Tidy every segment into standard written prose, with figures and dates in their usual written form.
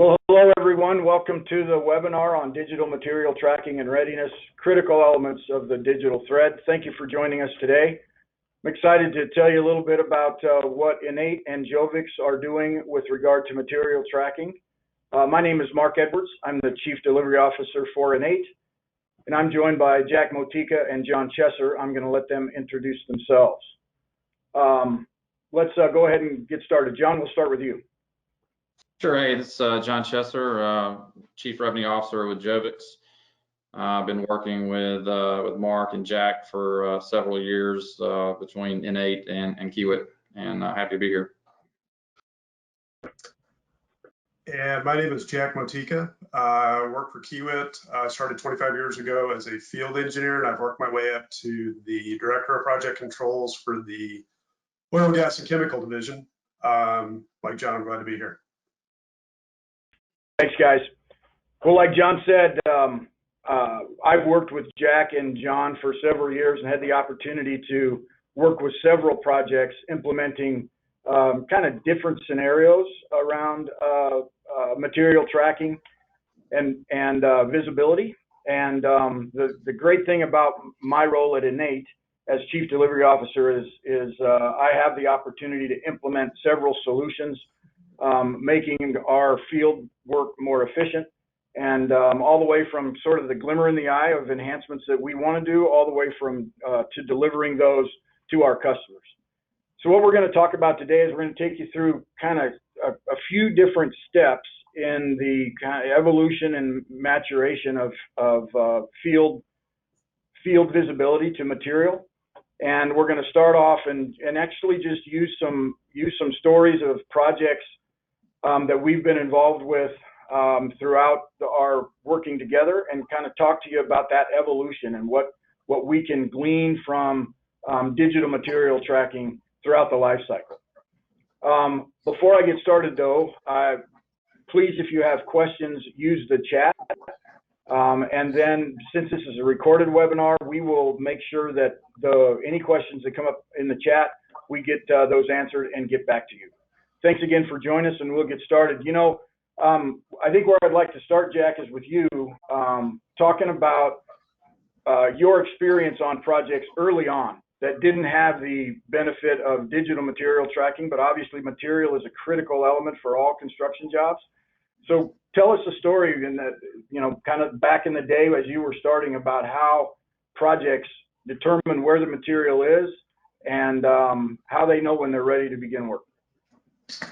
Well, hello everyone. Welcome to the webinar on digital material tracking and readiness, critical elements of the digital thread. Thank you for joining us today. I'm excited to tell you a little bit about what Ineight and Jovix are doing with regard to material tracking. My name is Mark Edwards. I'm the Chief Delivery Officer for Ineight, and I'm joined by Jack Motika and John Chesser. I'm going to let them introduce themselves. Let's go ahead and get started. John, we'll start with you. Sure. Hey, this is John Chesser, Chief Revenue Officer with Jovix. I've been working with Mark and Jack for several years between Ineight and Kiewit, and happy to be here. And my name is Jack Motika. I work for Kiewit. I started 25 years ago as a field engineer, and I've worked my way up to the Director of Project Controls for the Oil, Gas, and Chemical Division. Like John, I'm glad to be here. Thanks, guys. Well, like John said, I've worked with Jack and John for several years and had the opportunity to work with several projects implementing kind of different scenarios around material tracking and visibility. And the great thing about my role at Ineight as Chief Delivery Officer is I have the opportunity to implement several solutions, making our field work more efficient, and all the way from sort of the glimmer in the eye of enhancements that we want to do, all the way from to delivering those to our customers. So what we're going to talk about today is we're going to take you through kind of a few different steps in the kind of evolution and maturation of field visibility to material. And we're going to start off and actually just use some stories of projects that we've been involved with throughout our working together, and kind of talk to you about that evolution and what we can glean from digital material tracking throughout the life cycle. Before I get started though, please, if you have questions, use the chat. And then, since this is a recorded webinar, we will make sure that any questions that come up in the chat, we get those answered and get back to you. Thanks again for joining us, and we'll get started. You know, I think where I'd like to start, Jack, is with you, talking about your experience on projects early on that didn't have the benefit of digital material tracking, but obviously material is a critical element for all construction jobs. So tell us a story in that, you know, kind of back in the day as you were starting, about how projects determine where the material is and how they know when they're ready to begin work.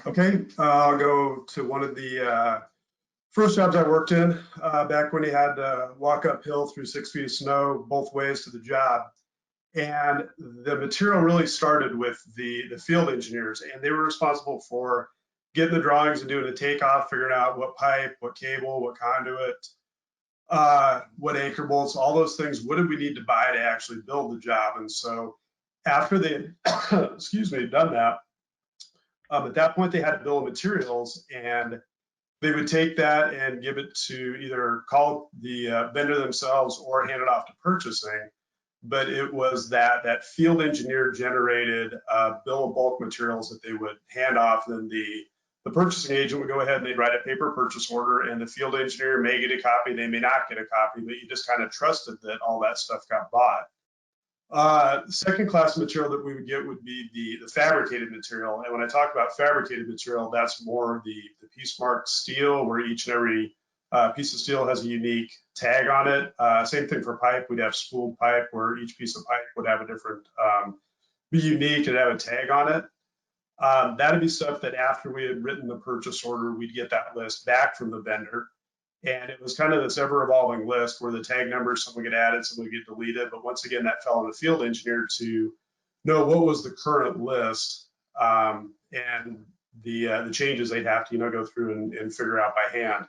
Okay, I'll go to one of the first jobs I worked in back when you had to walk uphill through 6 feet of snow both ways to the job. And the material really started with the field engineers, and they were responsible for getting the drawings and doing a takeoff, figuring out what pipe, what cable, what conduit, what anchor bolts, all those things. What did we need to buy to actually build the job? And so after they, excuse me, done that, at that point they had a bill of materials, and they would take that and give it to either call the vendor themselves or hand it off to purchasing. But it was that field engineer generated bill of bulk materials that they would hand off. Then the purchasing agent would go ahead and they'd write a paper purchase order, and the field engineer may get a copy, they may not get a copy, but you just kind of trusted that all that stuff got bought. The second class of material that we would get would be the fabricated material. And when I talk about fabricated material, that's more the piece marked steel, where each and every piece of steel has a unique tag on it. Same thing for pipe. We'd have spooled pipe, where each piece of pipe would have a different, be unique and have a tag on it. That'd be stuff that after we had written the purchase order, we'd get that list back from the vendor. And it was kind of this ever-evolving list where the tag numbers, some would get added, some would get deleted. But once again, that fell on the field engineer to know what was the current list, and the changes they'd have to, go through and figure out by hand.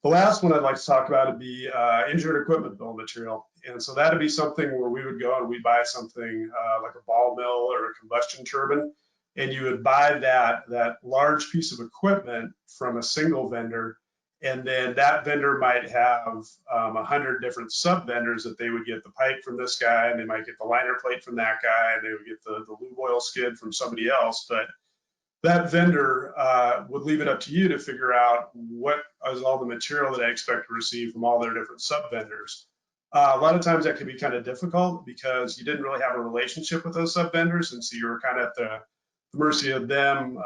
The last one I'd like to talk about would be engineered equipment bill of material. And so that'd be something where we would go and we'd buy something like a ball mill or a combustion turbine, and you would buy that large piece of equipment from a single vendor. And then that vendor might have 100 different sub vendors that they would get the pipe from this guy, and they might get the liner plate from that guy, and they would get the lube oil skid from somebody else. But that vendor would leave it up to you to figure out what is all the material that I expect to receive from all their different sub-vendors. A lot of times that can be kind of difficult because you didn't really have a relationship with those sub-vendors, and so you were kind of at the mercy of them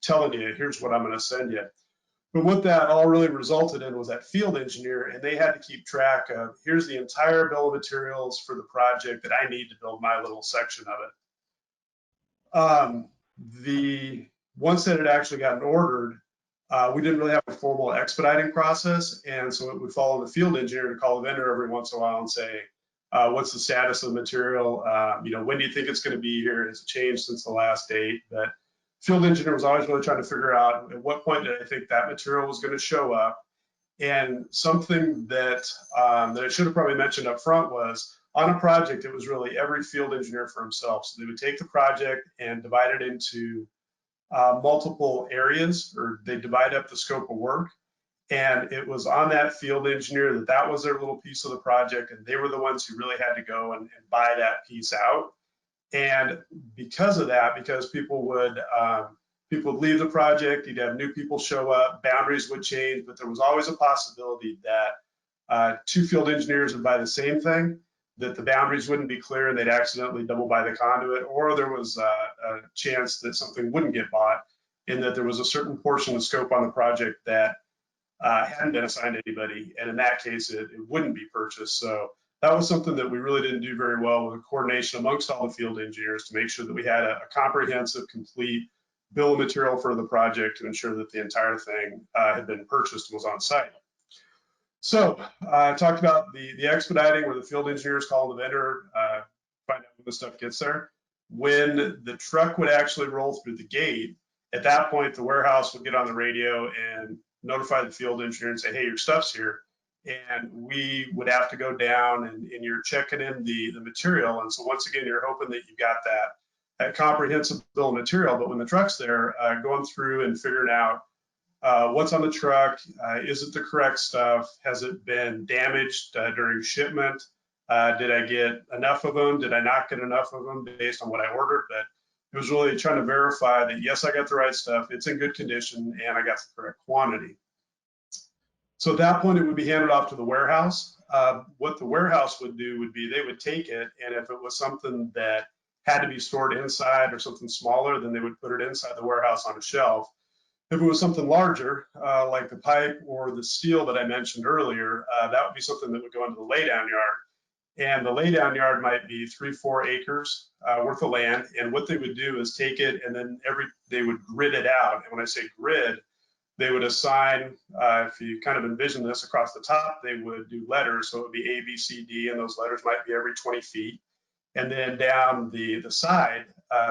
telling you, here's what I'm going to send you. But what that all really resulted in was that field engineer, and they had to keep track of, here's the entire bill of materials for the project that I need to build my little section of it. Once that had actually gotten ordered, we didn't really have a formal expediting process, and so it would follow the field engineer to call the vendor every once in a while and say, what's the status of the material? When do you think it's going to be here? Has it changed since the last date? But field engineer was always really trying to figure out at what point did I think that material was going to show up. And something that that I should have probably mentioned up front was on a project, it was really every field engineer for himself. So they would take the project and divide it into multiple areas, or they divide up the scope of work. And it was on that field engineer that was their little piece of the project, and they were the ones who really had to go and buy that piece out. And because of that, because people would leave the project, you'd have new people show up, boundaries would change, but there was always a possibility that two field engineers would buy the same thing, that the boundaries wouldn't be clear and they'd accidentally double buy the conduit, or there was a chance that something wouldn't get bought, and that there was a certain portion of scope on the project that hadn't been assigned to anybody, and in that case, it wouldn't be purchased. So that was something that we really didn't do very well with the coordination amongst all the field engineers to make sure that we had a comprehensive, complete bill of material for the project to ensure that the entire thing had been purchased and was on site. So I talked about the expediting, where the field engineers call the vendor, find out when the stuff gets there. When the truck would actually roll through the gate, at that point, the warehouse would get on the radio and notify the field engineer and say, hey, your stuff's here. And we would have to go down and you're checking in the material. And so once again, you're hoping that you've got that comprehensive bill of material. But when the truck's there, going through and figuring out what's on the truck, is it the correct stuff? Has it been damaged during shipment? Did I get enough of them? Did I not get enough of them based on what I ordered? But it was really trying to verify that, yes, I got the right stuff, it's in good condition, and I got the correct quantity. So at that point, it would be handed off to the warehouse. What the warehouse would do would be they would take it, and if it was something that had to be stored inside or something smaller, then they would put it inside the warehouse on a shelf. If it was something larger, like the pipe or the steel that I mentioned earlier, that would be something that would go into the laydown yard. And the laydown yard might be 3-4 acres worth of land. And what they would do is take it and then they would grid it out. And when I say grid, they would assign, if you kind of envision this across the top, they would do letters. So it would be A, B, C, D, and those letters might be every 20 feet. And then down the side,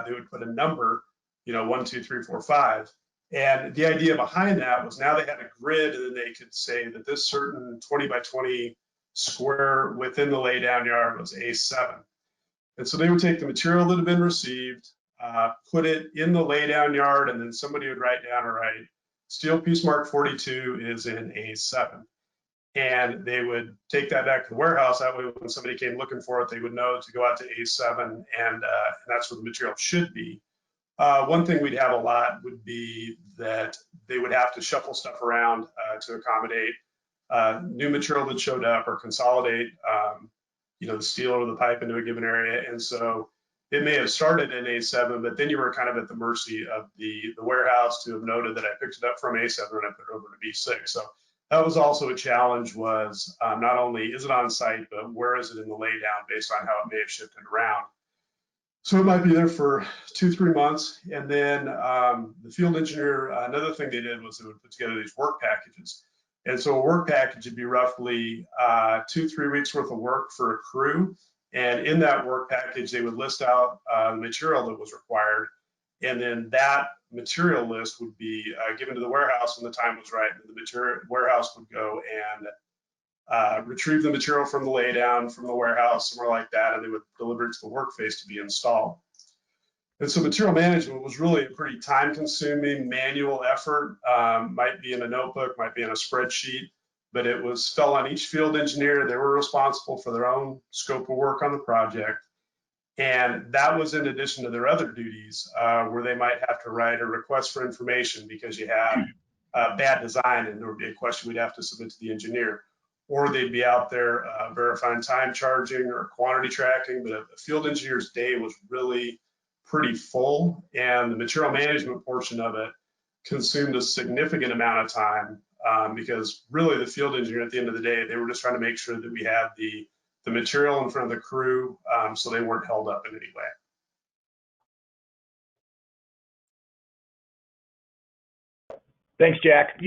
they would put a number, 1, 2, 3, 4, 5. And the idea behind that was now they had a grid, and then they could say that this certain 20 by 20 square within the laydown yard was A7. And so they would take the material that had been received, put it in the laydown yard, and then somebody would write down, all right, steel piece mark 42 is in A7. And they would take that back to the warehouse. That way, when somebody came looking for it, they would know to go out to A7, and that's where the material should be. One thing we'd have a lot would be that they would have to shuffle stuff around to accommodate new material that showed up, or consolidate, the steel or the pipe into a given area. And so it may have started in A7, but then you were kind of at the mercy of the warehouse to have noted that I picked it up from A7 and I put it over to B6. So that was also a challenge, was not only is it on site, but where is it in the laydown based on how it may have shifted around. So it might be there for 2-3 months. And then the field engineer, another thing they did was they would put together these work packages. And so a work package would be roughly 2-3 weeks worth of work for a crew. And in that work package, they would list out the material that was required. And then that material list would be given to the warehouse when the time was right. And the warehouse would go and retrieve the material from the laydown, from the warehouse, somewhere like that, and they would deliver it to the work face to be installed. And so material management was really a pretty time-consuming manual effort. Might be in a notebook, might be in a spreadsheet, but it fell on each field engineer. They were responsible for their own scope of work on the project. And that was in addition to their other duties, where they might have to write a request for information because you had bad design and there would be a question we'd have to submit to the engineer. Or they'd be out there verifying time charging or quantity tracking. But a field engineer's day was really pretty full, and the material management portion of it consumed a significant amount of time, because really the field engineer at the end of the day, they were just trying to make sure that we had the material in front of the crew, so they weren't held up in any way. Thanks, Jack.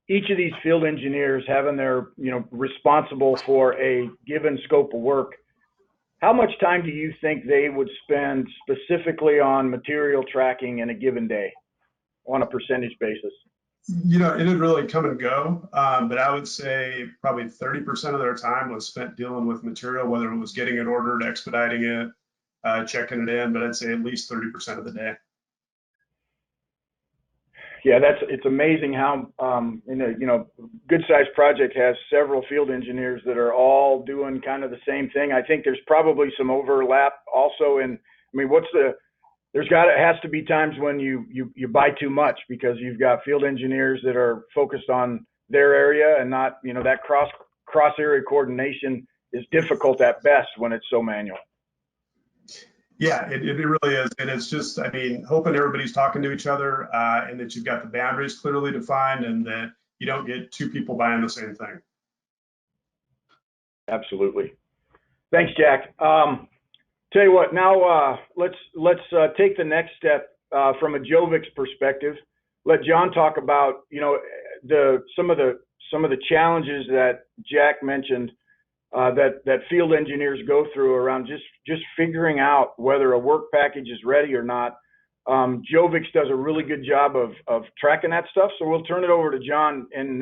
Each of these field engineers having their, responsible for a given scope of work, how much time do you think they would spend specifically on material tracking in a given day on a percentage basis? It'd really come and go, but I would say probably 30% of their time was spent dealing with material, whether it was getting it ordered, expediting it, checking it in, but I'd say at least 30% of the day. Yeah, it's amazing how good sized project has several field engineers that are all doing kind of the same thing. I think there's probably some overlap also in, has to be times when you buy too much because you've got field engineers that are focused on their area and not, that cross area coordination is difficult at best when it's so manual. Yeah, it really is. And it's just, hoping everybody's talking to each other, and that you've got the boundaries clearly defined and that you don't get two people buying the same thing. Absolutely. Thanks, Jack. Tell you what, now let's take the next step from a Jovix perspective. Let John talk about, some of the challenges that Jack mentioned, that field engineers go through around just figuring out whether a work package is ready or not. Jovix does a really good job of tracking that stuff. So we'll turn it over to John. And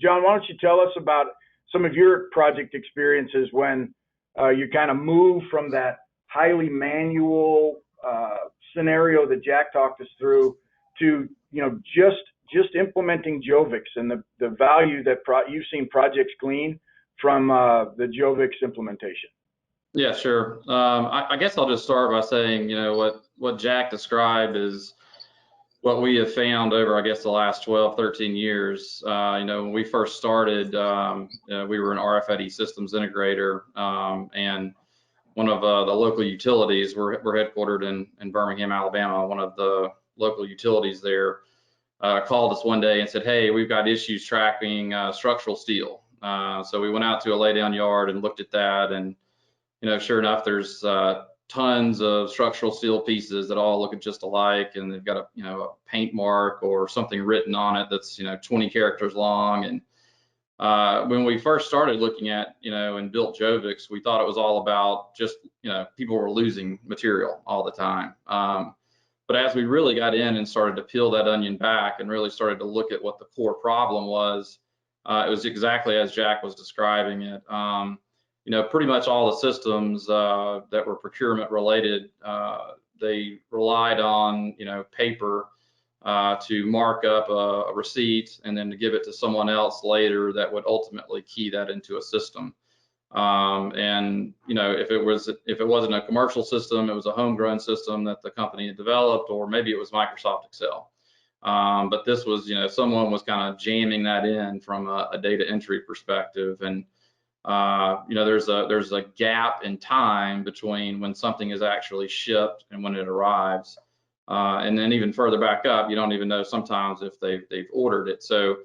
John, why don't you tell us about some of your project experiences when you kind of move from that highly manual scenario that Jack talked us through to, just implementing Jovix and the value that you've seen projects glean from the Jovix implementation. Yeah, sure. I guess I'll just start by saying, what Jack described is what we have found over, I guess, the last 12, 13 years. When we first started, we were an RFID systems integrator, and one of the local utilities, we're headquartered in Birmingham, Alabama. One of the local utilities there called us one day and said, hey, we've got issues tracking structural steel. So we went out to a laydown yard and looked at that, and sure enough, there's tons of structural steel pieces that all look just alike, and they've got a paint mark or something written on it that's 20 characters long. And when we first started looking at and built Jovix, we thought it was all about just people were losing material all the time. But as we really got in and started to peel that onion back and really started to look at what the core problem was, it was exactly as Jack was describing it. Pretty much all the systems that were procurement related, they relied on paper to mark up a receipt and then to give it to someone else later that would ultimately key that into a system. And if it wasn't a commercial system, it was a homegrown system that the company had developed, or maybe it was Microsoft Excel. But this was, someone was kind of jamming that in from a data entry perspective. And there's a gap in time between when something is actually shipped and when it arrives. And then even further back up, you don't even know sometimes if they've ordered it. So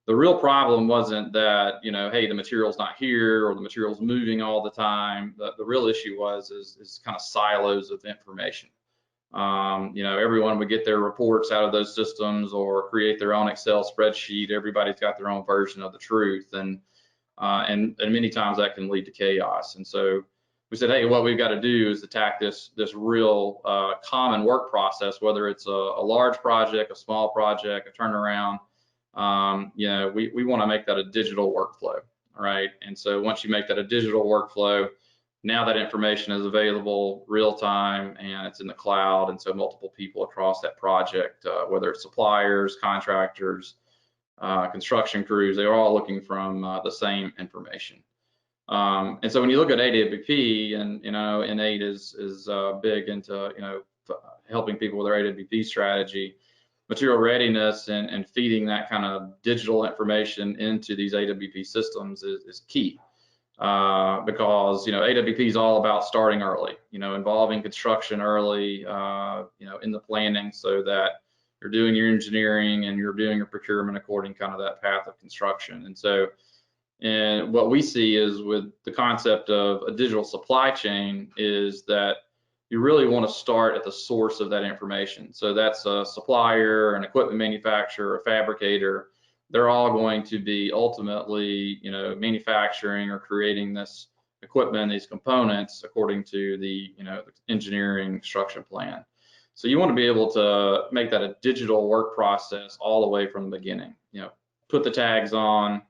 the real problem wasn't that, hey, the material's not here or the material's moving all the time. The real issue is kind of silos of information. Everyone would get their reports out of those systems or create their own Excel spreadsheet. Everybody's got their own version of the truth. And many times that can lead to chaos. And so we said, hey, what we've got to do is attack this real common work process, whether it's a large project, a small project, a turnaround. We want to make that a digital workflow, right? And so once you make that a digital workflow, now that information is available real time and it's in the cloud. And so multiple people across that project, whether it's suppliers, contractors, construction crews, they're all looking from the same information. And so when you look at AWP, and Ineight is big into helping people with their AWP strategy, material readiness and feeding that kind of digital information into these AWP systems is key. Because AWP is all about starting early, involving construction early, in the planning, so that you're doing your engineering and you're doing your procurement according kind of that path of construction. And what we see is with the concept of a digital supply chain is that you really want to start at the source of that information. So that's a supplier, an equipment manufacturer, a fabricator. They're all going to be ultimately, manufacturing or creating this equipment, these components, according to the, the engineering construction plan. So you want to be able to make that a digital work process all the way from the beginning. Put the tags on,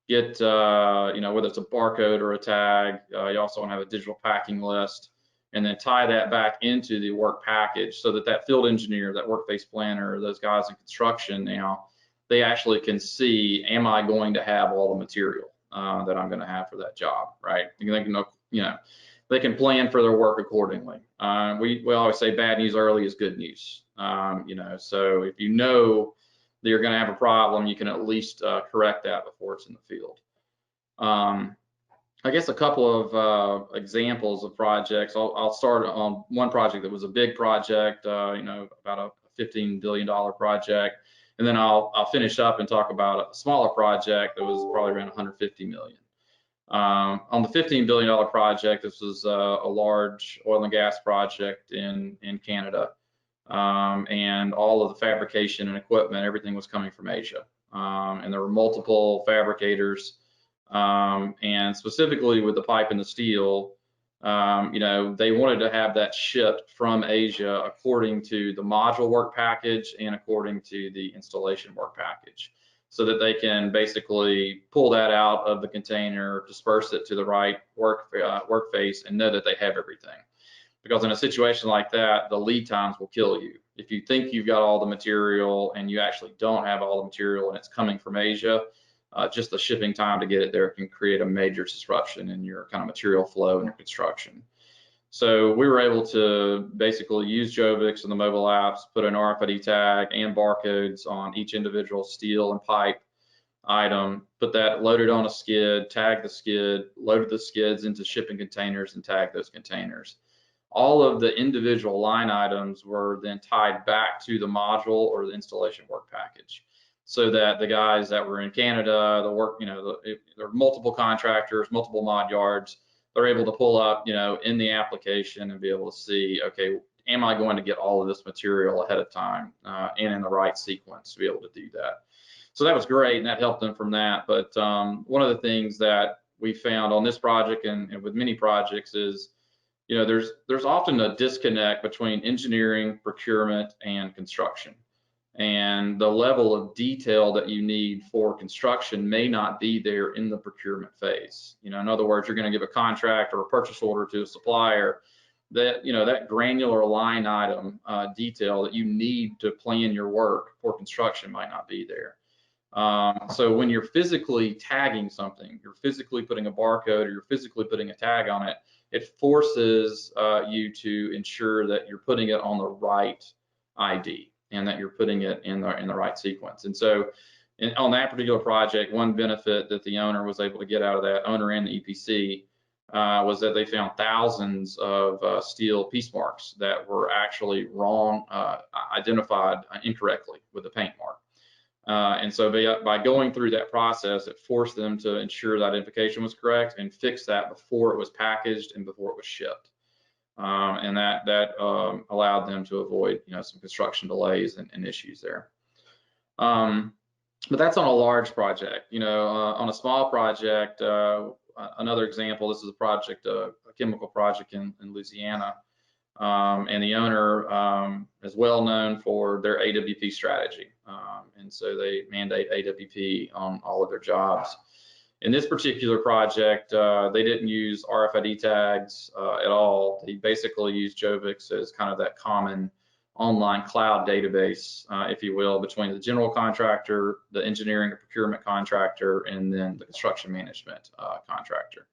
get, whether it's a barcode or a tag. You also want to have a digital packing list, and then tie that back into the work package, so that field engineer, that workplace planner, those guys in construction now, they actually can see, am I going to have all the material that I'm going to have for that job, right? They can plan for their work accordingly. We always say bad news early is good news. So if you know that you're going to have a problem, you can at least correct that before it's in the field. I guess a couple of examples of projects. I'll start on one project that was a big project, about a $15 billion project. And then I'll finish up and talk about a smaller project that was probably around 150 million. On the $15 billion project, this was a large oil and gas project in Canada. And all of the fabrication and equipment, everything was coming from Asia. And there were multiple fabricators. And specifically with the pipe and the steel, they wanted to have that shipped from Asia according to the module work package and according to the installation work package, so that they can basically pull that out of the container, disperse it to the right work face, and know that they have everything. Because in a situation like that, the lead times will kill you. If you think you've got all the material and you actually don't have all the material and it's coming from Asia, just the shipping time to get it there can create a major disruption in your kind of material flow and your construction. So we were able to basically use Jovix and the mobile apps, put an RFID tag and barcodes on each individual steel and pipe item, put that loaded on a skid, tag the skid, loaded the skids into shipping containers, and tag those containers. All of the individual line items were then tied back to the module or the installation work package, so that the guys that were in Canada, there are multiple contractors, multiple mod yards, they're able to pull up, in the application and be able to see, okay, am I going to get all of this material ahead of time and in the right sequence to be able to do that? So that was great, and that helped them from that. But one of the things that we found on this project and with many projects is, there's often a disconnect between engineering, procurement, and construction. And the level of detail that you need for construction may not be there in the procurement phase. In other words, you're going to give a contract or a purchase order to a supplier that, that granular line item detail that you need to plan your work for construction might not be there. So when you're physically tagging something, you're physically putting a barcode or you're physically putting a tag on it, it forces you to ensure that you're putting it on the right ID and that you're putting it in the right sequence. And so on that particular project, one benefit that the owner was able to get out of that, owner and the EPC, was that they found thousands of steel piece marks that were actually wrong, identified incorrectly with the paint mark. And so by going through that process, it forced them to ensure that identification was correct and fix that before it was packaged and before it was shipped. And that allowed them to avoid, some construction delays and issues there. But that's on a large project. On a small project, another example, this is a project, a chemical project in Louisiana. And the owner is well known for their AWP strategy. And so they mandate AWP on all of their jobs. In this particular project, they didn't use RFID tags at all. They basically used Jovix as kind of that common online cloud database, if you will, between the general contractor, the engineering and procurement contractor, and then the construction management contractor.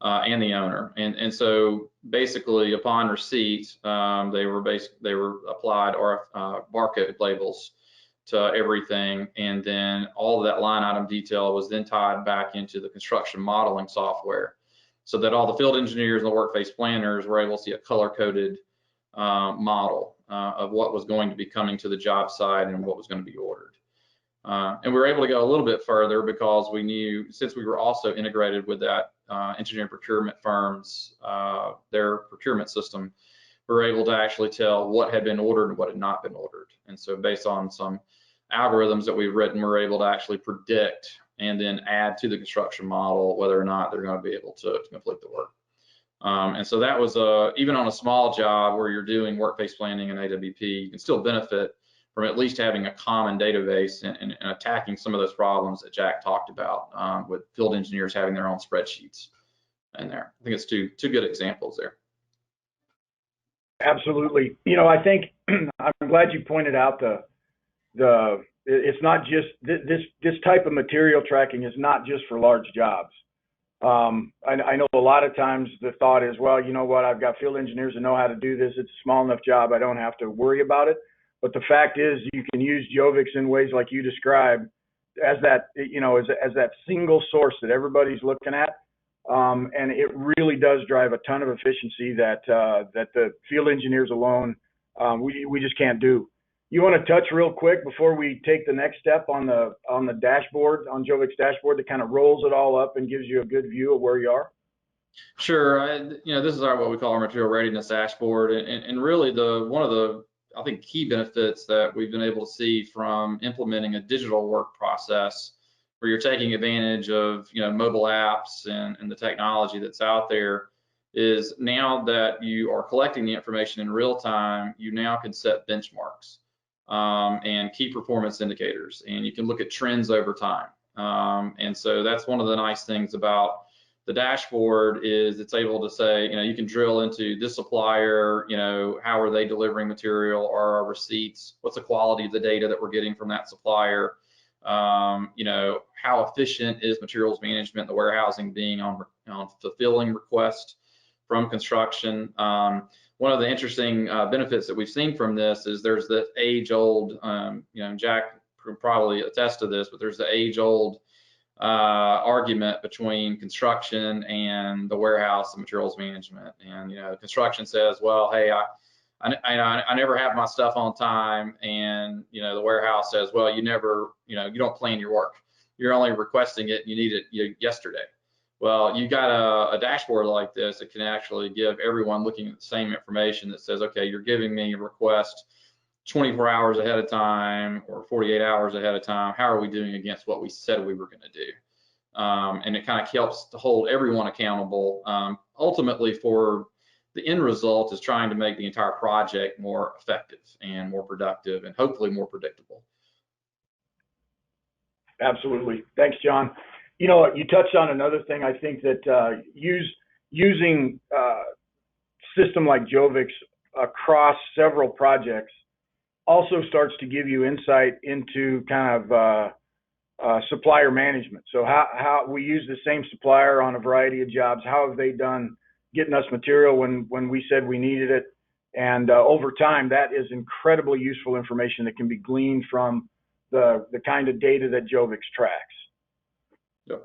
and the owner. And so basically, upon receipt, they were applied barcode labels to everything, and then all of that line item detail was then tied back into the construction modeling software, so that all the field engineers and the workplace planners were able to see a color-coded model of what was going to be coming to the job site and what was going to be ordered. And we were able to go a little bit further because we knew, since we were also integrated with that engineering procurement firms, their procurement system, we were able to actually tell what had been ordered and what had not been ordered. And so based on some algorithms that we've written, we're able to actually predict and then add to the construction model whether or not they're going to be able to complete the work. And so that was even on a small job where you're doing workplace planning and AWP, you can still benefit from at least having a common database and attacking some of those problems that Jack talked about, with field engineers having their own spreadsheets in there. I think it's two good examples there. Absolutely. You know, I think I'm glad you pointed out it's not just this type of material tracking is not just for large jobs. I know a lot of times the thought is, well, you know what, I've got field engineers that know how to do this. It's a small enough job, I don't have to worry about it. But the fact is, you can use Jovix in ways like you described, as that, you know, as that single source that everybody's looking at, and it really does drive a ton of efficiency that the field engineers alone we just can't do. You want to touch real quick before we take the next step on the dashboard, on Jovix dashboard, that kind of rolls it all up and gives you a good view of where you are? Sure. You know, this is what we call our material readiness dashboard, and really one of the, I think, key benefits that we've been able to see from implementing a digital work process where you're taking advantage of, you know, mobile apps and the technology that's out there, is now that you are collecting the information in real time, you now can set benchmarks and key performance indicators, and you can look at trends over time. And so that's one of the nice things about the dashboard, is it's able to say, you know, you can drill into this supplier, you know, how are they delivering material, or our receipts, what's the quality of the data that we're getting from that supplier, you know, how efficient is materials management, the warehousing being on fulfilling requests from construction. One of the interesting benefits that we've seen from this is there's the age-old, you know, Jack could probably attest to this, but there's the age-old argument between construction and the warehouse and materials management. And, you know, construction says, well, hey, I never have my stuff on time, and, you know, the warehouse says, well, you don't plan your work. You're only requesting it, you need it yesterday. Well, you got a dashboard like this that can actually give everyone looking at the same information that says, okay, you're giving me a request 24 hours ahead of time or 48 hours ahead of time. How are we doing against what we said we were going to do? And it kind of helps to hold everyone accountable. Ultimately, for the end result is trying to make the entire project more effective and more productive and hopefully more predictable. Absolutely. Thanks, John. You know, you touched on another thing. I think that using a system like Jovix across several projects also starts to give you insight into kind of supplier management. So how we use the same supplier on a variety of jobs. How have they done getting us material when we said we needed it? And over time, that is incredibly useful information that can be gleaned from the kind of data that Jovix tracks. Yep.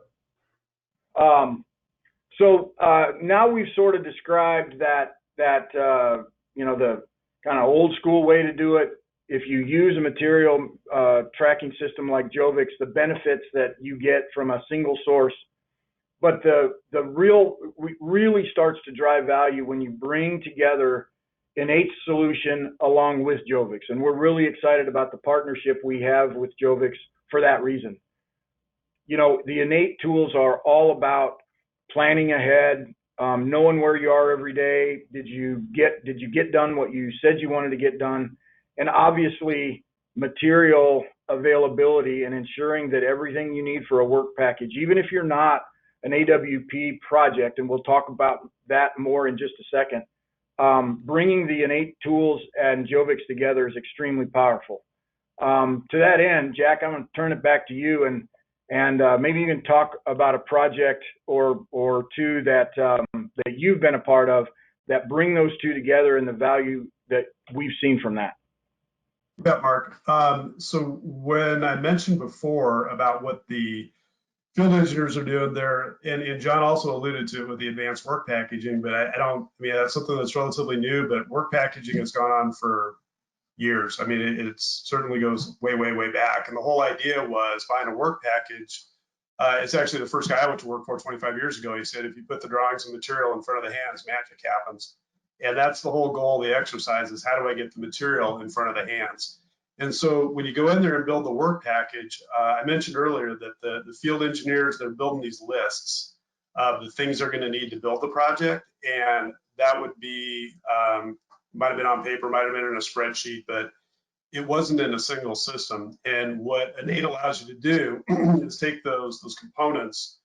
So now we've sort of described that you know, the kind of old school way to do it. If you use a material tracking system like Jovix, the benefits that you get from a single source. But the really starts to drive value when you bring together Ineight solution along with Jovix. And we're really excited about the partnership we have with Jovix for that reason. You know, the Ineight tools are all about planning ahead, knowing where you are every day. Did you get done what you said you wanted to get done? And obviously, material availability and ensuring that everything you need for a work package, even if you're not an AWP project, and we'll talk about that more in just a second, bringing the Ineight tools and Jovix together is extremely powerful. To that end, Jack, I'm going to turn it back to you, and And maybe you can talk about a project or two that that you've been a part of that bring those two together and the value that we've seen from that. Yeah, Mark. So when I mentioned before about what the field engineers are doing there, and John also alluded to it with the advanced work packaging, but I mean, that's something that's relatively new, but work packaging has gone on for years. I mean, it certainly goes way, way, way back. And the whole idea was find a work package. It's actually the first guy I went to work for 25 years ago. He said, if you put the drawings and material in front of the hands, magic happens. And that's the whole goal of the exercise is how do I get the material in front of the hands? And so when you go in there and build the work package, I mentioned earlier that the field engineers, they're building these lists of the things they're going to need to build the project. And that would be, might have been on paper, might have been in a spreadsheet, but it wasn't in a single system. And what Ineight allows you to do is take those components,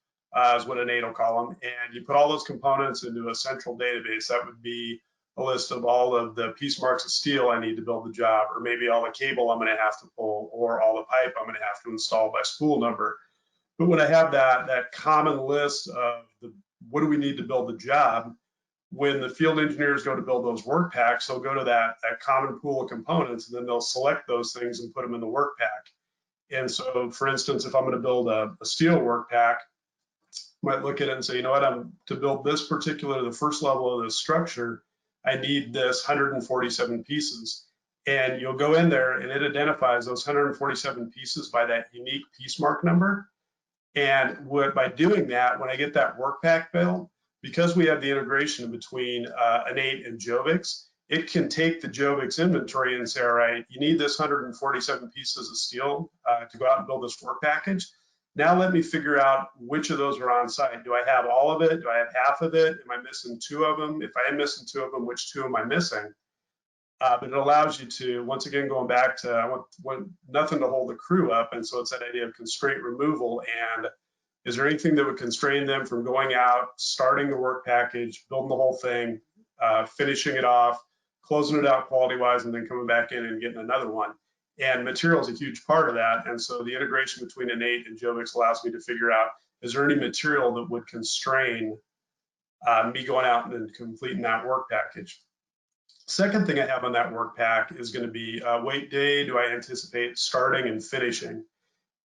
is what Ineight will call them, and you put all those components into a central database. That would be a list of all of the piece marks of steel I need to build the job, or maybe all the cable I'm going to have to pull, or all the pipe I'm going to have to install by spool number. But when I have that common list of what do we need to build the job, when the field engineers go to build those work packs, they'll go to that common pool of components, and then they'll select those things and put them in the work pack. And so, for instance, if I'm going to build a steel work pack, I might look at it and say, you know what, to build this particular, the first level of this structure, I need this 147 pieces. And you'll go in there and it identifies those 147 pieces by that unique piece mark number. And by doing that, when I get that work pack built, because we have the integration between Ineight and Jovix, it can take the Jovix inventory and say, all right, you need this 147 pieces of steel to go out and build this work package. Now let me figure out which of those are on site. Do I have all of it? Do I have half of it? Am I missing two of them? If I am missing two of them, which two am I missing? But it allows you to, once again, going back to, I want nothing to hold the crew up. And so it's that idea of constraint removal. And is there anything that would constrain them from going out, starting the work package, building the whole thing, finishing it off, closing it out quality-wise, and then coming back in and getting another one? And material is a huge part of that. And so the integration between Ineight and Jovix allows me to figure out, is there any material that would constrain me going out and completing that work package? Second thing I have on that work pack is going to be what day do I anticipate starting and finishing?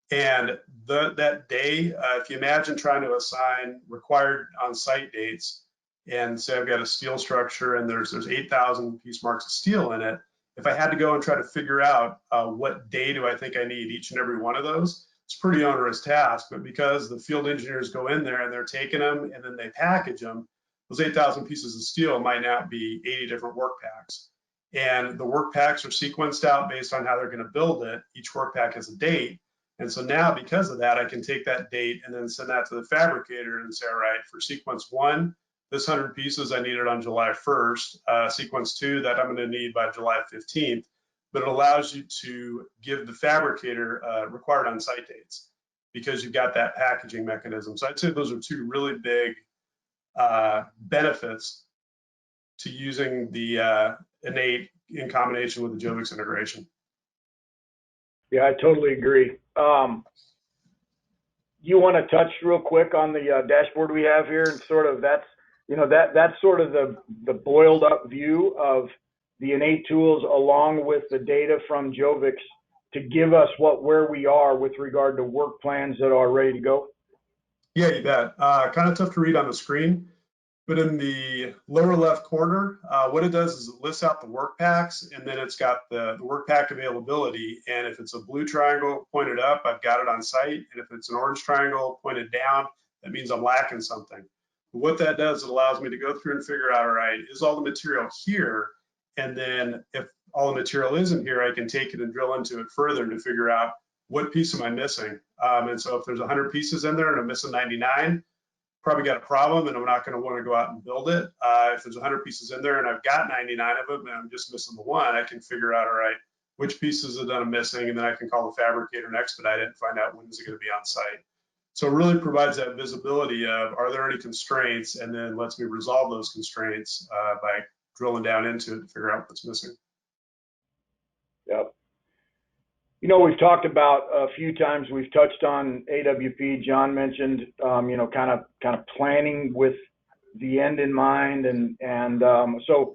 And that day, if you imagine trying to assign required on-site dates, and say I've got a steel structure and there's 8,000 piece marks of steel in it, if I had to go and try to figure out what day do I think I need each and every one of those, it's a pretty onerous task. But because the field engineers go in there and they're taking them and then they package them, those 8,000 pieces of steel might now be 80 different work packs. And the work packs are sequenced out based on how they're going to build it. Each work pack has a date. And so now, because of that, I can take that date and then send that to the fabricator and say, all right, for sequence 1, this 100 pieces, I need it on July 1st. Sequence 2, that I'm going to need by July 15th. But it allows you to give the fabricator required on-site dates because you've got that packaging mechanism. So I'd say those are two really big benefits to using the Ineight in combination with the Jovix integration. Yeah, I totally agree. You want to touch real quick on the dashboard we have here, and sort of that's sort of the boiled up view of the Ineight tools along with the data from Jovix to give us where we are with regard to work plans that are ready to go. Yeah, you bet. Kind of tough to read on the screen, but in the lower left corner, what it does is it lists out the work packs, and then it's got the work pack availability. And if it's a blue triangle pointed up, I've got it on site. And if it's an orange triangle pointed down, that means I'm lacking something. But what that does, it allows me to go through and figure out, all right, is all the material here? And then if all the material isn't here, I can take it and drill into it further to figure out what piece am I missing. And so if there's 100 pieces in there and I'm missing 99, probably got a problem and I'm not going to want to go out and build it. If there's 100 pieces in there and I've got 99 of them and I'm just missing the one, I can figure out, all right, which pieces that I'm missing, and then I can call the fabricator and expedite it and find out when is it going to be on site. So it really provides that visibility of, are there any constraints, and then lets me resolve those constraints by drilling down into it to figure out what's missing. Yep. We've talked about a few times, we've touched on AWP. John mentioned, kind of planning with the end in mind. So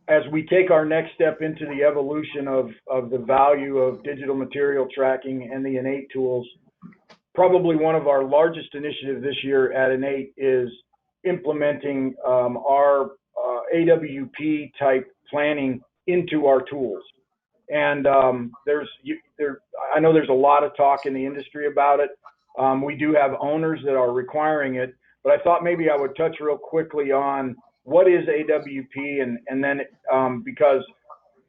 as we take our next step into the evolution of the value of digital material tracking and the Ineight tools, probably one of our largest initiatives this year at Ineight is implementing our AWP type planning into our tools. And I know there's a lot of talk in the industry about it. We do have owners that are requiring it, but I thought maybe I would touch real quickly on what is AWP, and then because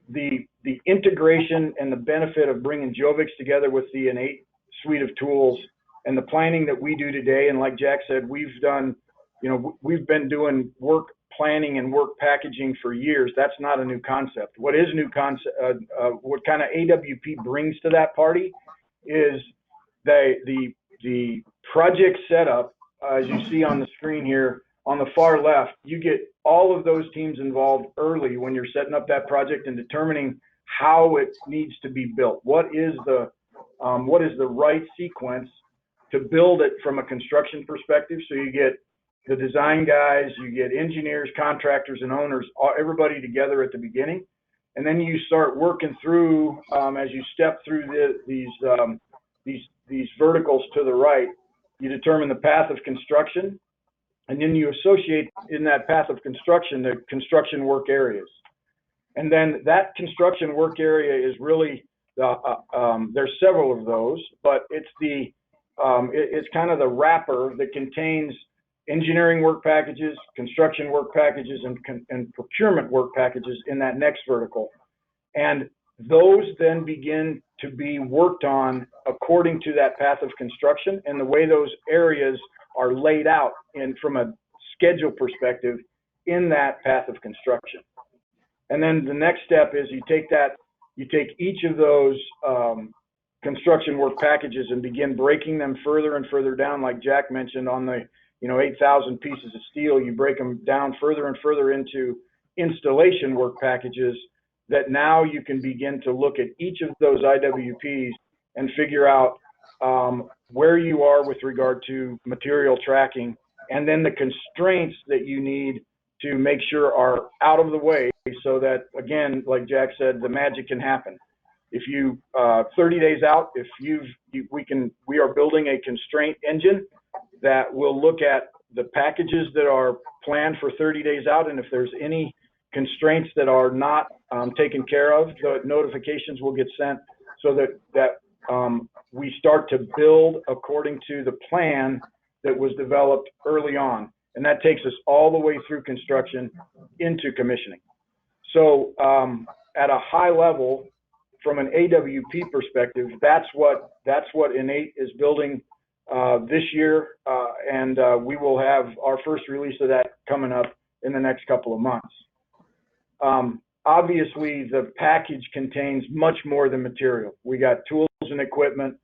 the integration and the benefit of bringing Jovix together with the Ineight suite of tools and the planning that we do today, and like Jack said, we've been doing work planning and work packaging for years. That's not a new concept. What is new concept, what kind of AWP brings to that party is the project setup, as you see on the screen here, on the far left, you get all of those teams involved early when you're setting up that project and determining how it needs to be built. What is the right sequence to build it from a construction perspective? So you get the design guys, you get engineers, contractors, and owners, everybody together at the beginning, and then you start working through as you step through these verticals to the right. You determine the path of construction, and then you associate in that path of construction the construction work areas. And then that construction work area is really there's several of those, but it's kind of the wrapper that contains engineering work packages, construction work packages, and procurement work packages in that next vertical. And those then begin to be worked on according to that path of construction and the way those areas are laid out from a schedule perspective in that path of construction. And then the next step is you take each of those construction work packages and begin breaking them further and further down, like Jack mentioned on the 8,000 pieces of steel. You break them down further and further into installation work packages that now you can begin to look at each of those IWPs and figure out where you are with regard to material tracking, and then the constraints that you need to make sure are out of the way so that, again, like Jack said, the magic can happen. If you 30 days out, we are building a constraint engine that will look at the packages that are planned for 30 days out, and if there's any constraints that are not taken care of, the notifications will get sent so that we start to build according to the plan that was developed early on. And that takes us all the way through construction into commissioning. So at a high level, from an AWP perspective, that's what Ineight is building this year, and we will have our first release of that coming up in the next couple of months. Obviously, the package contains much more than material. We got tools and equipment,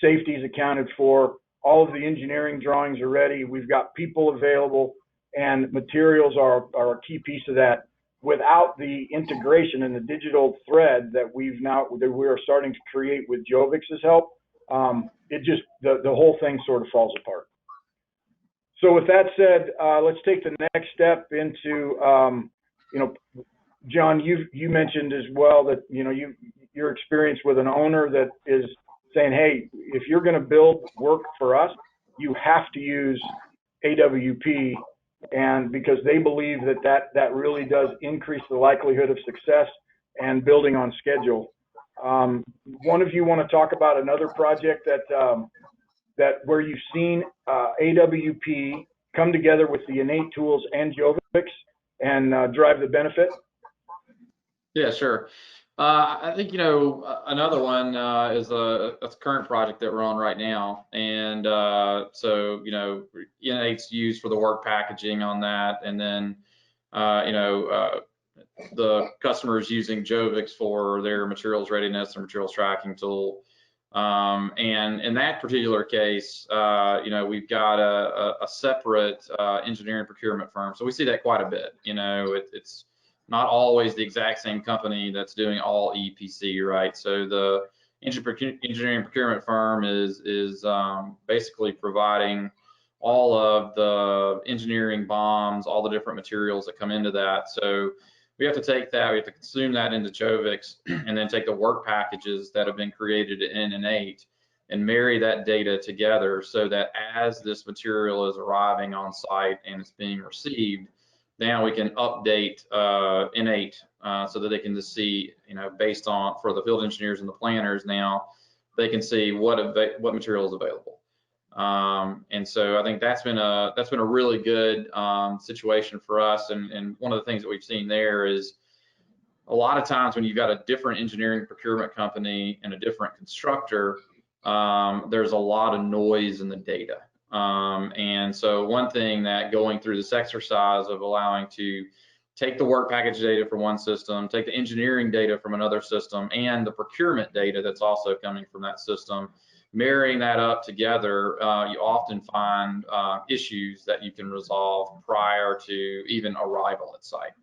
safety is accounted for, all of the engineering drawings are ready, we've got people available, and materials are a key piece of that. Without the integration and the digital thread that we are starting to create with Jovix's help, the whole thing sort of falls apart. So with that said, let's take the next step into, John, you mentioned as well that, your experience with an owner that is saying, hey, if you're going to build work for us, you have to use AWP, and because they believe that really does increase the likelihood of success and building on schedule. One of you want to talk about another project that where you've seen AWP come together with the Ineight tools and Jovix and drive the benefit? Yeah, sure. I think, another one is a current project that we're on right now. And so, Inneight's used for the work packaging on that. And then, the customer is using Jovix for their materials readiness and materials tracking tool. And in that particular case, we've got a separate engineering procurement firm. So we see that quite a bit. It's not always the exact same company that's doing all EPC, right? So the engineering procurement firm is basically providing all of the engineering bombs, all the different materials that come into that. So we have to take that, we have to consume that into Jovix, and then take the work packages that have been created in Ineight and marry that data together so that as this material is arriving on site and it's being received, now we can update Ineight so that they can just see, based on, for the field engineers and the planners now, they can see what material is available. And so I think that's been a really good situation for us. And one of the things that we've seen there is a lot of times when you've got a different engineering procurement company and a different constructor, there's a lot of noise in the data. And so one thing that going through this exercise of allowing to take the work package data from one system, take the engineering data from another system, and the procurement data that's also coming from that system, marrying that up together, you often find issues that you can resolve prior to even arrival at site.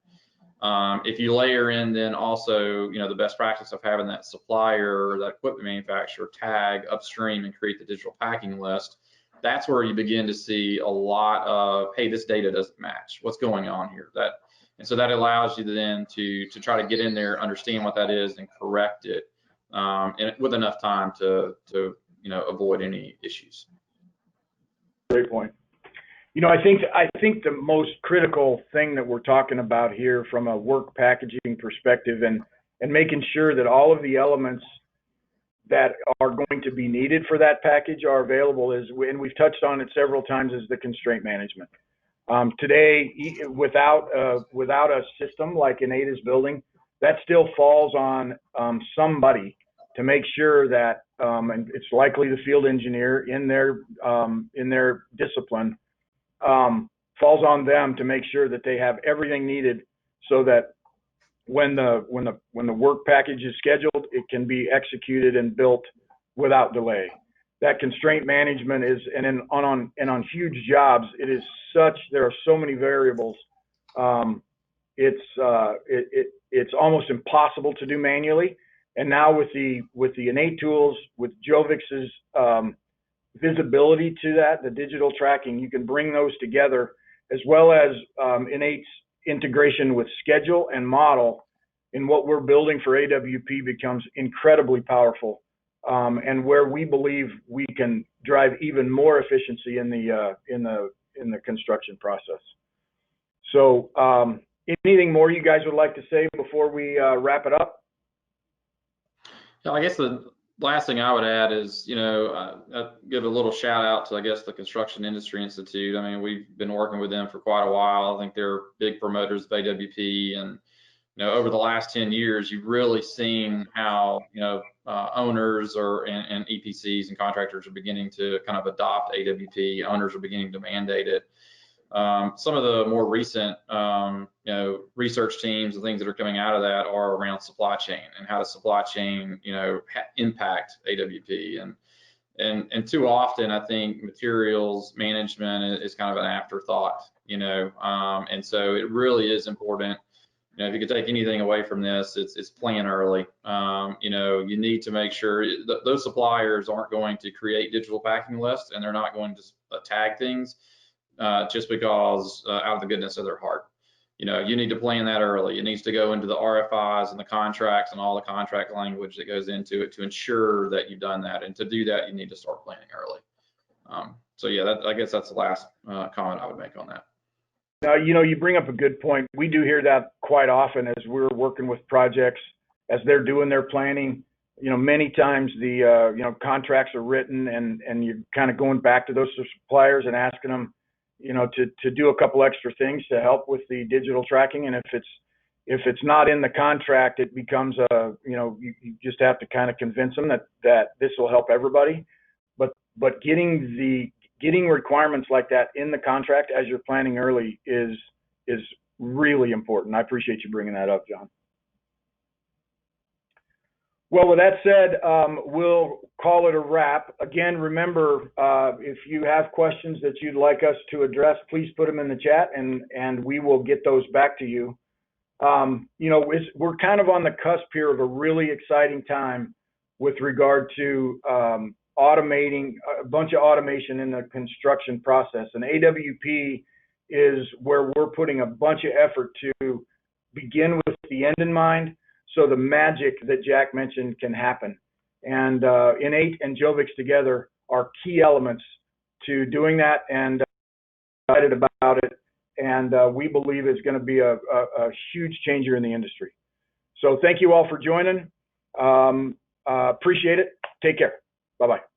If you layer in then also, the best practice of having that supplier or that equipment manufacturer tag upstream and create the digital packing list, that's where you begin to see a lot of, hey, this data doesn't match. What's going on here? And so that allows you then to try to get in there, understand what that is, and correct it, and with enough time to avoid any issues. Great point. I think the most critical thing that we're talking about here from a work packaging perspective and making sure that all of the elements that are going to be needed for that package are available is, and we've touched on it several times, is the constraint management. Today, without a system like Ineight is building, that still falls on somebody to make sure that, and it's likely the field engineer in their discipline, falls on them to make sure that they have everything needed so that when the work package is scheduled, it can be executed and built without delay. That constraint management is, and on huge jobs, it is such, there are so many variables. It's almost impossible to do manually. And now with the Ineight tools, with Jovix's visibility to that, the digital tracking, you can bring those together, as well as Ineight's integration with schedule and model in what we're building for AWP becomes incredibly powerful, and where we believe we can drive even more efficiency in the construction process. So anything more you guys would like to say before we wrap it up? Yeah, I guess the last thing I would add is, I'd give a little shout out to, I guess, the Construction Industry Institute. I mean, we've been working with them for quite a while. I think they're big promoters of AWP, and over the last 10 years, you've really seen how owners and EPCs and contractors are beginning to kind of adopt AWP. Owners are beginning to mandate it. Some of the more recent research teams and things that are coming out of that are around supply chain and how does supply chain impact AWP, and too often I think materials management is kind of an afterthought, and so it really is important. If you could take anything away from this, it's plan early. You need to make sure those suppliers aren't going to create digital packing lists, and they're not going to tag things just because out of the goodness of their heart. You need to plan that early. It needs to go into the RFIs and the contracts and all the contract language that goes into it to ensure that you've done that. And to do that, you need to start planning early. So yeah, I guess that's the last comment I would make on that. Now, you bring up a good point. We do hear that quite often as we're working with projects, as they're doing their planning. Many times the contracts are written, and you're kind of going back to those suppliers and asking them, to do a couple extra things to help with the digital tracking. And if it's not in the contract, it becomes you just have to kind of convince them that this will help everybody. But getting requirements like that in the contract as you're planning early is really important. I appreciate you bringing that up, John. Well, with that said, we'll call it a wrap. Again, remember, if you have questions that you'd like us to address, please put them in the chat, and we will get those back to you. you know, we're kind of on the cusp here of a really exciting time with regard to automating a bunch of automation in the construction process. And AWP is where we're putting a bunch of effort to begin with the end in mind, so the magic that Jack mentioned can happen. And Ineight and Jovix together are key elements to doing that, and excited about it. And we believe it's going to be a huge changer in the industry. So thank you all for joining. Appreciate it. Take care. Bye-bye.